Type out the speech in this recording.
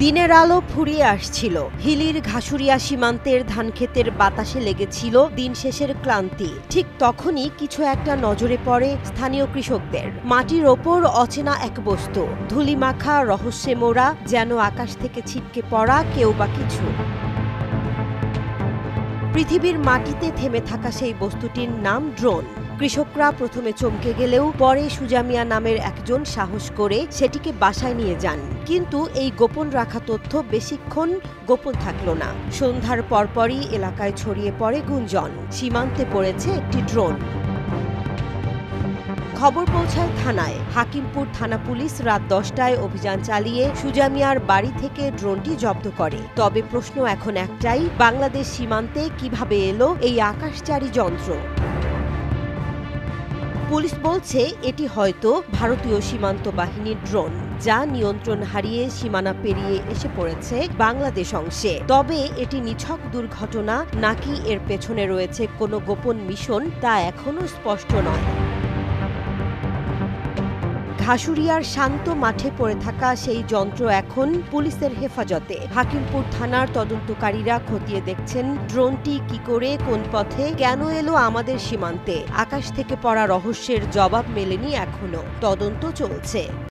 দিনের আলো ফুরিয়ে আসছিল। হিলির ঘাসুরিয়া সীমান্তের ধানক্ষেতের বাতাসে লেগেছিল দিন শেষের ক্লান্তি। ঠিক তখনই কিছু একটা নজরে পড়ে স্থানীয় কৃষকদের। মাটির ওপর অচেনা এক বস্তু, ধূলিমাখা, রহস্যে মোড়া, যেন আকাশ থেকে ছিটকে পড়া কেউ বা কিছু। পৃথিবীর মাটিতে থেমে থাকা সেই বস্তুটির নাম ড্রোন। কৃষকরা প্রথমে চমকে গেলেও পরে সুজামিয়া নামের একজন সাহস করে সেটিকে বাসায় নিয়ে যান। কিন্তু এই গোপন রাখা তথ্য বেশিক্ষণ গোপন থাকল না। সন্ধ্যার পরপরই এলাকায় ছড়িয়ে পড়ে গুঞ্জন, সীমান্তে পড়েছে একটি ড্রোন। খবর পৌঁছায় থানায়। হাকিমপুর থানা পুলিশ রাত 10টায় অভিযান চালিয়ে সুজামিয়ার বাড়ি থেকে ড্রোনটি জব্দ করে। তবে প্রশ্ন এখন একটাই, বাংলাদেশ সীমান্তে কিভাবে এলো এই আকাশচারী যন্ত্র? পুলিশ বলছে এটি হয়তো ভারতীয় সীমান্ত বাহিনীর ড্রোন, যা নিয়ন্ত্রণ হারিয়ে সীমানা পেরিয়ে এসে পড়েছে বাংলাদেশ অংশে। তবে এটি নিছক দুর্ঘটনা নাকি এর পেছনে রয়েছে কোনো গোপন মিশন, তা এখনো স্পষ্ট নয়। ঘাসুরিয়ার শান্ত মাঠে পড়ে থাকা সেই যন্ত্র এখন পুলিশের হেফাজতে। হাকিমপুর থানার তদন্তকারীরা খতিয়ে দেখছেন ড্রোনটি কি করে, কোন পথে, কেন এলো আমাদের সীমান্তে। আকাশ থেকে পড়া রহস্যের জবাব মেলেনি এখনো, তদন্ত চলছে।